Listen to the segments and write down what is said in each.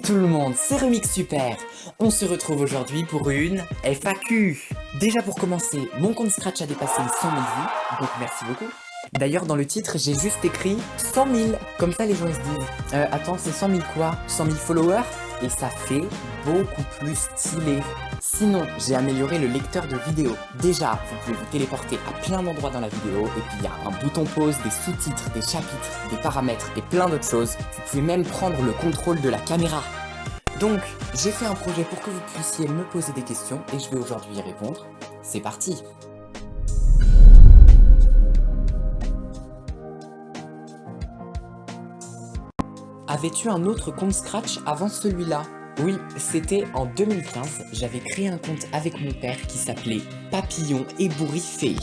tout le monde, c'est Remix Super. On se retrouve aujourd'hui pour une FAQ. Déjà pour commencer, mon compte Scratch a dépassé les 100 000 vues, donc merci beaucoup. D'ailleurs dans le titre j'ai juste écrit 100 000, comme ça les gens ils se disent attends c'est 100 000 quoi? 100 000 followers? Et ça fait beaucoup plus stylé. Sinon, j'ai amélioré le lecteur de vidéo. Déjà, vous pouvez vous téléporter à plein d'endroits dans la vidéo, et puis il y a un bouton pause, des sous-titres, des chapitres, des paramètres et plein d'autres choses. Vous pouvez même prendre le contrôle de la caméra. Donc, j'ai fait un projet pour que vous puissiez me poser des questions, et je vais aujourd'hui y répondre. C'est parti! Avais-tu un autre compte Scratch avant celui-là? Oui, c'était en 2015, j'avais créé un compte avec mon père qui s'appelait Papillon ébouriffé.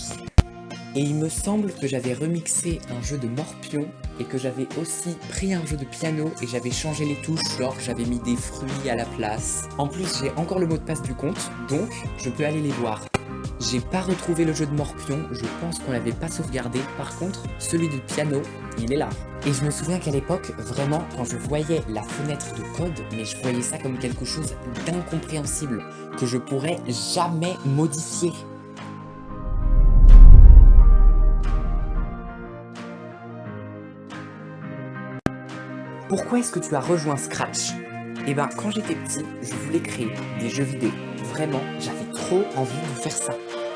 Et il me semble que j'avais remixé un jeu de Morpion et que j'avais aussi pris un jeu de piano et j'avais changé les touches, genre j'avais mis des fruits à la place. En plus, j'ai encore le mot de passe du compte, donc je peux aller les voir. J'ai pas retrouvé le jeu de Morpion, je pense qu'on l'avait pas sauvegardé. Par contre, celui de piano, il est là. Et je me souviens qu'à l'époque, vraiment, quand je voyais la fenêtre de code, mais je voyais ça comme quelque chose d'incompréhensible, que je pourrais jamais modifier. Pourquoi est-ce que tu as rejoint Scratch? Eh ben, quand j'étais petit, je voulais créer des jeux vidéo. Vraiment, j'avais trop envie de faire ça.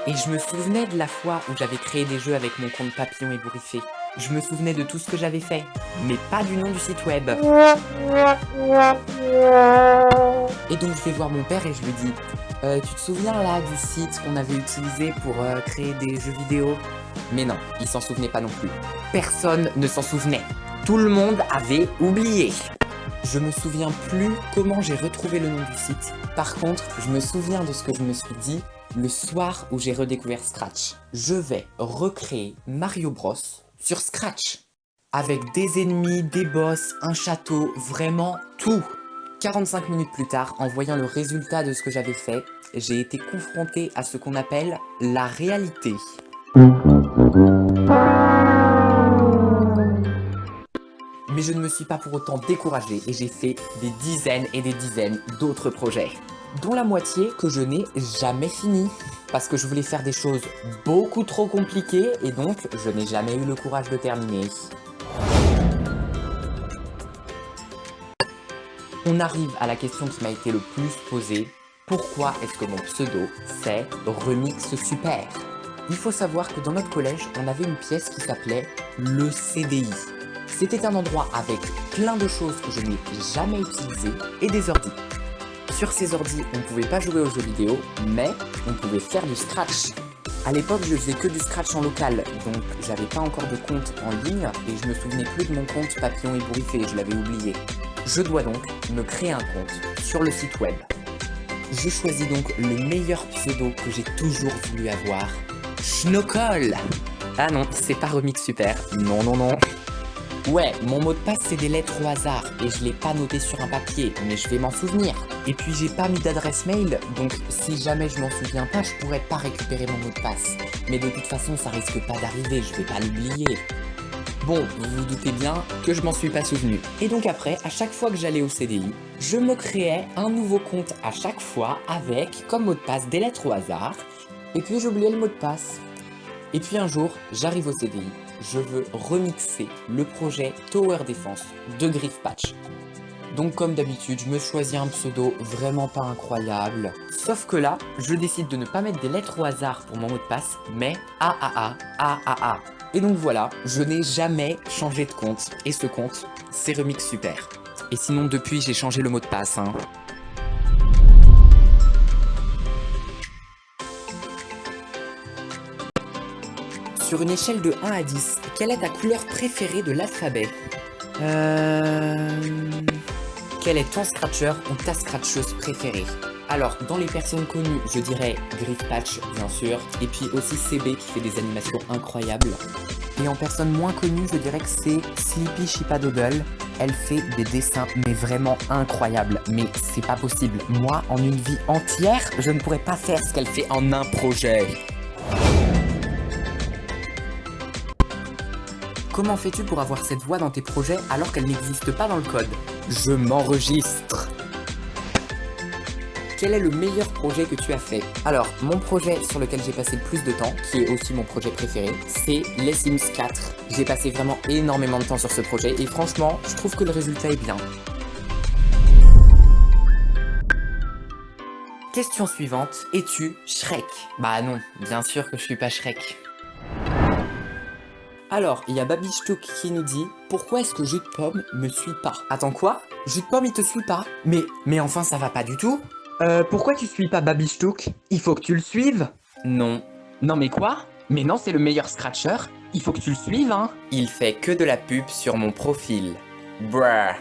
Et je me souvenais de la fois où j'avais créé des jeux avec mon compte Papillon ébouriffé. Je me souvenais de tout ce que j'avais fait, mais pas du nom du site web. Et donc je vais voir mon père et je lui dis tu te souviens là du site qu'on avait utilisé pour créer des jeux vidéo? Mais non, il s'en souvenait pas non plus. Personne ne s'en souvenait. Tout le monde avait oublié. Je me souviens plus comment j'ai retrouvé le nom du site. Par contre, je me souviens de ce que je me suis dit le soir où j'ai redécouvert Scratch. Je vais recréer Mario Bros sur Scratch. Avec des ennemis, des boss, un château, vraiment tout. 45 minutes plus tard, en voyant le résultat de ce que j'avais fait, j'ai été confronté à ce qu'on appelle la réalité. Mais je ne me suis pas pour autant découragé et j'ai fait des dizaines et des dizaines d'autres projets, dont la moitié que je n'ai jamais fini, parce que je voulais faire des choses beaucoup trop compliquées et donc je n'ai jamais eu le courage de terminer. On arrive à la question qui m'a été le plus posée, pourquoi est-ce que mon pseudo c'est Remix Super? Il faut savoir que dans notre collège, on avait une pièce qui s'appelait le CDI. C'était un endroit avec plein de choses que je n'ai jamais utilisées et des ordis. Sur ces ordis, on ne pouvait pas jouer aux jeux vidéo, mais on pouvait faire du Scratch. À l'époque, je faisais que du Scratch en local, donc j'avais pas encore de compte en ligne et je me souvenais plus de mon compte Papillon ébouriffé, je l'avais oublié. Je dois donc me créer un compte sur le site web. Je choisis donc le meilleur pseudo que j'ai toujours voulu avoir, Schnockle. Ah non, c'est pas Remix Super, non non non. Ouais, mon mot de passe c'est des lettres au hasard et je l'ai pas noté sur un papier, mais je vais m'en souvenir. Et puis j'ai pas mis d'adresse mail, donc si jamais je m'en souviens pas, je pourrais pas récupérer mon mot de passe. Mais de toute façon, ça risque pas d'arriver, je vais pas l'oublier. Bon, vous vous doutez bien que je m'en suis pas souvenu. Et donc après, à chaque fois que j'allais au CDI, je me créais un nouveau compte à chaque fois avec, comme mot de passe, des lettres au hasard. Et puis j'oubliais le mot de passe. Et puis un jour, j'arrive au CDI. Je veux remixer le projet Tower Defense de Griffpatch. Donc comme d'habitude, je me choisis un pseudo vraiment pas incroyable. Sauf que là, je décide de ne pas mettre des lettres au hasard pour mon mot de passe, mais AAA. Et donc voilà, je n'ai jamais changé de compte. Et ce compte, c'est Remix Super. Et sinon depuis, j'ai changé le mot de passe, hein. Sur une échelle de 1 à 10, quelle est ta couleur préférée de l'alphabet? Quel est ton scratcher ou ta scratcheuse préférée? Alors, dans les personnes connues, je dirais Griffpatch, bien sûr, et puis aussi CB qui fait des animations incroyables. Et en personne moins connue, je dirais que c'est Sleepy Shipadoodle. Elle fait des dessins, mais vraiment incroyables. Mais c'est pas possible. Moi, en une vie entière, je ne pourrais pas faire ce qu'elle fait en un projet. Comment fais-tu pour avoir cette voix dans tes projets alors qu'elle n'existe pas dans le code? Je m'enregistre. Quel est le meilleur projet que tu as fait? Alors, mon projet sur lequel j'ai passé le plus de temps, qui est aussi mon projet préféré, c'est les Sims 4. J'ai passé vraiment énormément de temps sur ce projet et franchement, je trouve que le résultat est bien. Question suivante, es-tu Shrek? Bah non, bien sûr que je suis pas Shrek. Alors, il y a Babichtouk qui nous dit « Pourquoi est-ce que Jus de Pomme me suit pas ?» Attends quoi? Jus de Pomme il te suit pas? Mais enfin ça va pas du tout? Pourquoi tu suis pas Babichtouk? Il faut que tu le suives? Non. Non mais quoi? Mais non, c'est le meilleur scratcher. Il faut que tu le suives, hein. Il fait que de la pub sur mon profil. Bruh.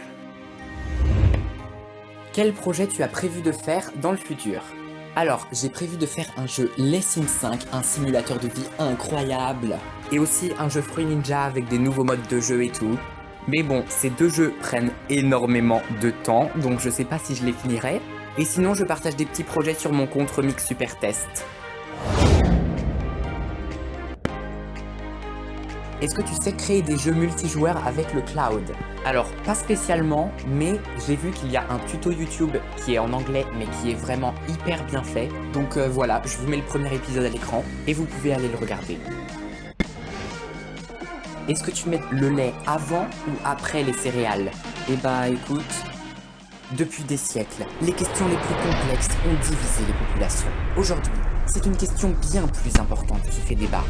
Quel projet tu as prévu de faire dans le futur? Alors, j'ai prévu de faire un jeu Les Sims 5, un simulateur de vie incroyable. Et aussi un jeu Fruit Ninja avec des nouveaux modes de jeu et tout. Mais bon, ces deux jeux prennent énormément de temps, donc je sais pas si je les finirai. Et sinon, je partage des petits projets sur mon compte Remix Super Test. Est-ce que tu sais créer des jeux multijoueurs avec le cloud? Alors, pas spécialement, mais j'ai vu qu'il y a un tuto YouTube qui est en anglais, mais qui est vraiment hyper bien fait. Donc voilà, je vous mets le premier épisode à l'écran, et vous pouvez aller le regarder. Est-ce que tu mets le lait avant ou après les céréales? Eh bah écoute, depuis des siècles, les questions les plus complexes ont divisé les populations. Aujourd'hui, c'est une question bien plus importante qui fait débat.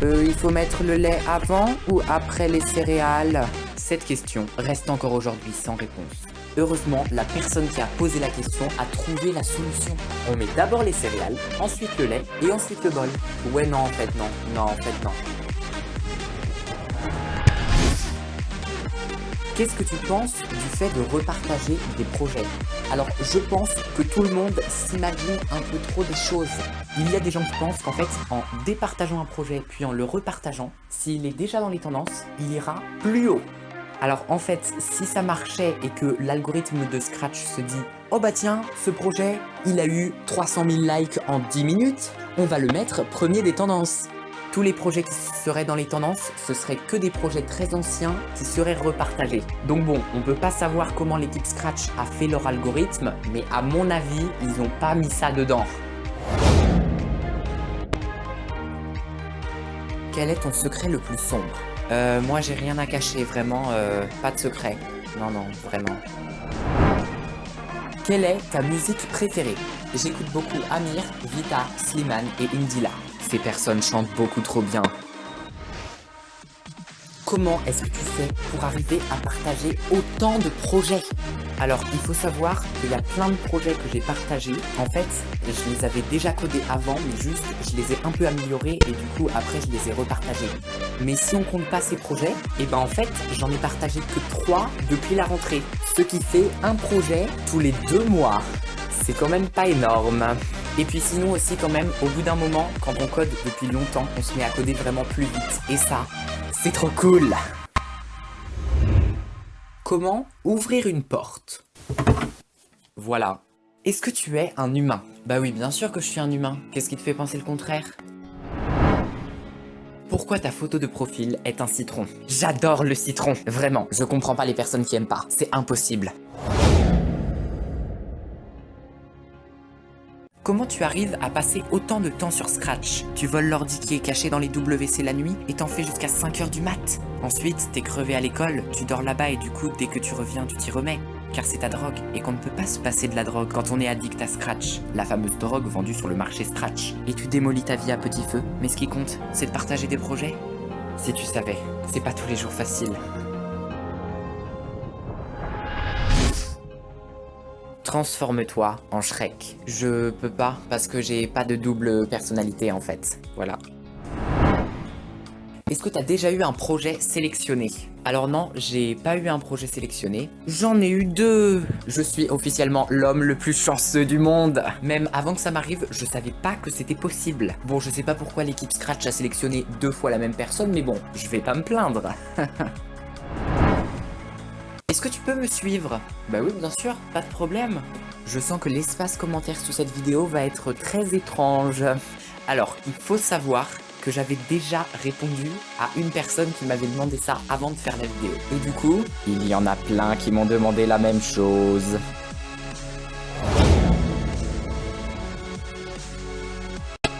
Il faut mettre le lait avant ou après les céréales? Cette question reste encore aujourd'hui sans réponse. Heureusement, la personne qui a posé la question a trouvé la solution. On met d'abord les céréales, ensuite le lait et ensuite le bol. Ouais non en fait non, non en fait non. Qu'est-ce que tu penses du fait de repartager des projets? Alors, je pense que tout le monde s'imagine un peu trop des choses. Il y a des gens qui pensent qu'en fait, en départageant un projet puis en le repartageant, s'il est déjà dans les tendances, il ira plus haut. Alors en fait, si ça marchait et que l'algorithme de Scratch se dit « Oh bah tiens, ce projet, il a eu 300 000 likes en 10 minutes, on va le mettre premier des tendances ». Tous les projets qui seraient dans les tendances, ce seraient que des projets très anciens qui seraient repartagés. Donc bon, on peut pas savoir comment l'équipe Scratch a fait leur algorithme, mais à mon avis, ils ont pas mis ça dedans. Quel est ton secret le plus sombre? Moi j'ai rien à cacher, vraiment, pas de secret. Non, non, vraiment. Quelle est ta musique préférée? J'écoute beaucoup Amir, Vita, Slimane et Indila. Ces personnes chantent beaucoup trop bien. Comment est-ce que tu fais pour arriver à partager autant de projets? Alors, il faut savoir qu'il y a plein de projets que j'ai partagés. En fait, je les avais déjà codés avant, mais juste, je les ai un peu améliorés et du coup, après, je les ai repartagés. Mais si on compte pas ces projets, et ben en fait, j'en ai partagé que 3 depuis la rentrée. Ce qui fait un projet tous les 2 mois. C'est quand même pas énorme. Et puis sinon aussi quand même, au bout d'un moment, quand on code depuis longtemps, on se met à coder vraiment plus vite. Et ça, c'est trop cool. Comment ouvrir une porte? Voilà. Est-ce que tu es un humain? Bah oui, bien sûr que je suis un humain. Qu'est-ce qui te fait penser le contraire? Pourquoi ta photo de profil est un citron? J'adore le citron. Vraiment, je comprends pas les personnes qui aiment pas. C'est impossible. Comment tu arrives à passer autant de temps sur Scratch? Tu voles l'ordi qui est caché dans les WC la nuit et t'en fais jusqu'à 5 h du mat. Ensuite, t'es crevé à l'école, tu dors là-bas et du coup, dès que tu reviens, tu t'y remets. Car c'est ta drogue et qu'on ne peut pas se passer de la drogue quand on est addict à Scratch, la fameuse drogue vendue sur le marché Scratch. Et tu démolis ta vie à petit feu, mais ce qui compte, c'est de partager des projets. Si tu savais, c'est pas tous les jours facile. Transforme-toi en Shrek. Je peux pas, parce que j'ai pas de double personnalité en fait. Voilà. Est-ce que t'as déjà eu un projet sélectionné? Alors non, j'ai pas eu un projet sélectionné. J'en ai eu 2. Je suis officiellement l'homme le plus chanceux du monde. Même avant que ça m'arrive, je savais pas que c'était possible. Bon, je sais pas pourquoi l'équipe Scratch a sélectionné 2 fois la même personne, mais bon, je vais pas me plaindre. Est-ce que tu peux me suivre? Bah oui, bien sûr, pas de problème. Je sens que l'espace commentaire sous cette vidéo va être très étrange. Alors, il faut savoir que j'avais déjà répondu à une personne qui m'avait demandé ça avant de faire la vidéo. Et du coup, il y en a plein qui m'ont demandé la même chose.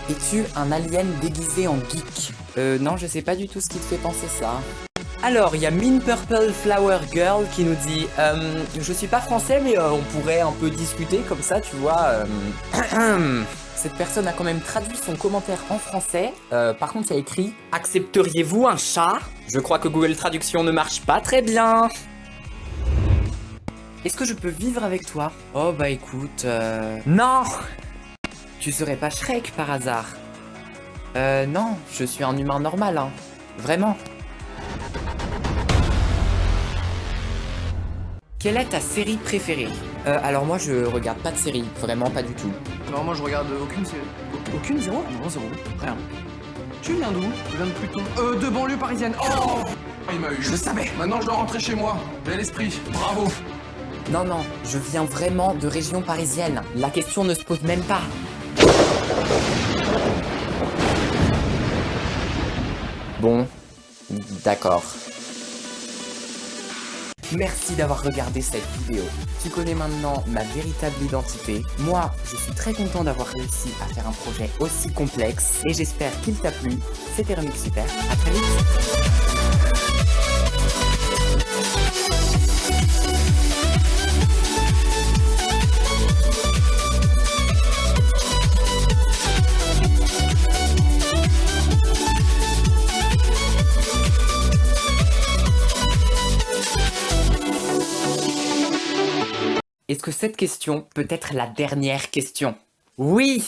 Es-tu un alien déguisé en geek? Non, je sais pas du tout ce qui te fait penser ça. Alors, il y a Mean Purple Flower Girl qui nous dit je suis pas français, mais on pourrait un peu discuter comme ça, tu vois. Cette personne a quand même traduit son commentaire en français. Par contre, il y a écrit « Accepteriez-vous un chat ?» Je crois que Google Traduction ne marche pas très bien. Est-ce que je peux vivre avec toi? Oh bah écoute... Non! Tu serais pas Shrek par hasard? Non, je suis un humain normal, hein. Vraiment. Quelle est ta série préférée? Alors moi je regarde pas de série, vraiment pas du tout. Non, moi je regarde aucune série. Aucune? Zéro? Non, zéro. Rien. Tu viens d'où? Je viens de Pluton. De banlieue parisienne. Oh! Il m'a eu. Je le savais. Maintenant je dois rentrer chez moi. Bel esprit. Bravo. Non, non, je viens vraiment de région parisienne. La question ne se pose même pas. Bon, d'accord. Merci d'avoir regardé cette vidéo. Tu connais maintenant ma véritable identité. Moi, je suis très content d'avoir réussi à faire un projet aussi complexe et j'espère qu'il t'a plu. C'était Remix Super, à très vite. Est-ce que cette question peut être la dernière question? Oui!